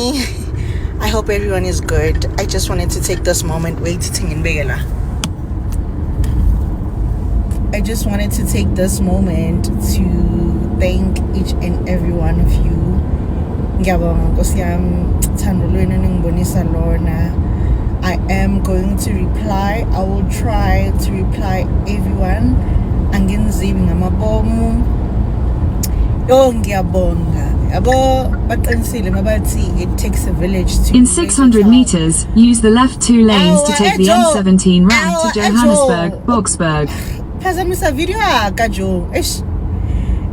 I hope everyone is good. I just wanted to take this moment. I just wanted to take this moment to thank each and every one of you. I am going to reply. I will try to reply everyone. It takes a village to. In 600 meters, use the left 2 lanes to take the N17 ramp to Johannesburg, Boksburg.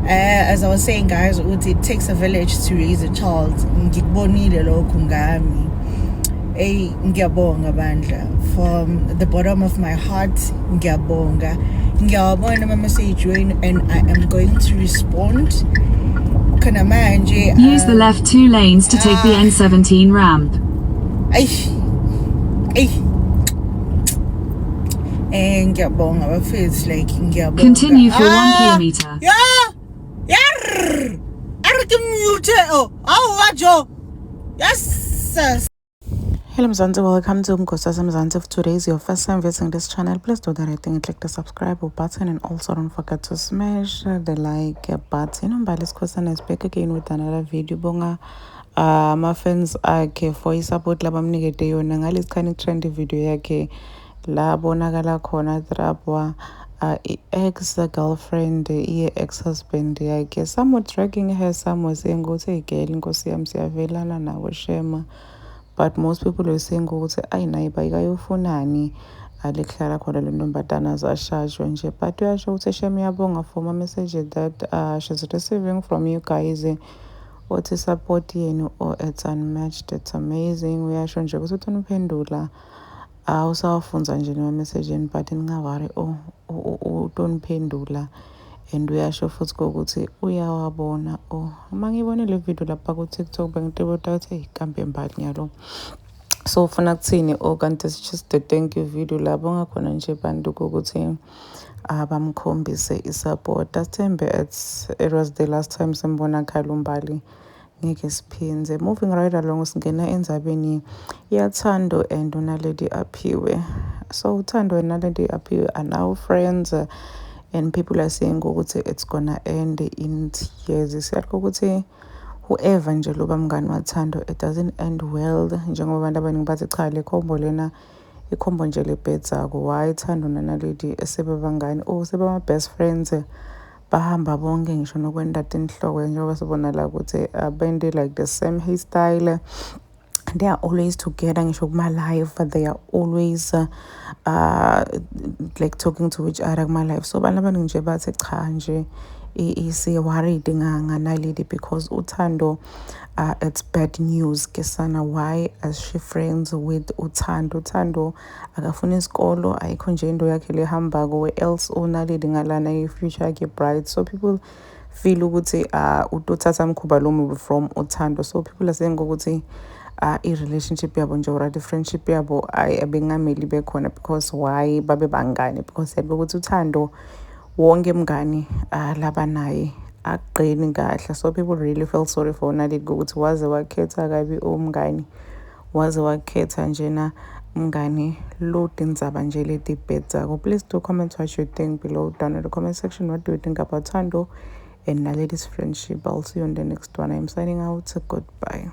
As I was saying, guys, it takes a village to raise a child. From the bottom of my heart, message and I am going to respond. Use the left 2 lanes to take the N17 ramp. Continue for 1 kilometer. Yes. Hello Mzansi, welcome to Mkosasa Mzansi. If today is your first time visiting this channel, please do the right thing and click the subscribe button, and also don't forget to smash the like button. Umbalis Kosana is back again with another video. Bonga my friends akhe for support labamnikete yona ngalesikhathi trendy video yakhe la bonakala khona trapwa ex girlfriend ex husband yakhe, some dragging her, some were saying ukuthi girl inkosi yami siyavelana nawe shema. But most people were saying ukuthi ayinayi bayikayofunani alihlala khona le ntombatana zashajwe nje. But uyasho ukuthi shame yabonga for my message that she's receiving from you guys. What is support yenu? Oh, it's unmatched, it's amazing. Uyasho nje ukuthi utoniphendula usawafunza nje no message but ngingawari utoniphendula. And uyasho futhi ukuthi uyawabona mangibone le video lapha ku TikTok bengitebota ukuthi kambe mbali ngiyalo. So ufuna kuthini kanti just the thank you video lapho ngakhona nje bantu ukuthi bamkhombise isupport. Athembe it was the last time simbona Khalumbali ngeke siphinze. Moving right along singena endzabeni yaThando and uNaledi Aphiwe. So uThando and Naledi Aphiwe are now friends. And people are saying ukuthi it's gonna end in tears. Siyakho ukuthi whoever nje loba mngani waThando, it doesn't end well. Njengoba abantu abaningi bathi cha le khombo lena ikhombo nje lebhedzako. Why Thando naNaledi sebebangani sebama best friends bahamba bonke ngisho nokwenda tinhloko njengoba sibona la ukuthi bende like the same hairstyle. They are always together ngisho kuma live, but they are always like talking to each other kuma live. So abantu abaningi nje bathi cha nje isi worried ngaNaledi because uThando it's bad news kesana. Why is she friends with uThando? uThando akafuna isikolo, ayikho nje into yakhe lehambako, where else uNaledi ngalana i-future yakhe bright. So people feel ukuthi utothatha mkhuba lo movie from uThando. So people are saying ukuthi i-relationship yabo nje or friendship yabo abengameli bekhona because why babe bangani, because yabe ukuthi uThando wonke mngani laba naye aqini kahle. So people really felt sorry for Naledi ukuthi waze wakhetha kabi umngani, waze wakhetha njena mngani lo tindzaba nje leti bhedzako. Please do comment what you think below down in the comment section. What do you think about Thando and Naledi's friendship? I'll see you on the next one. I'm signing out. Goodbye.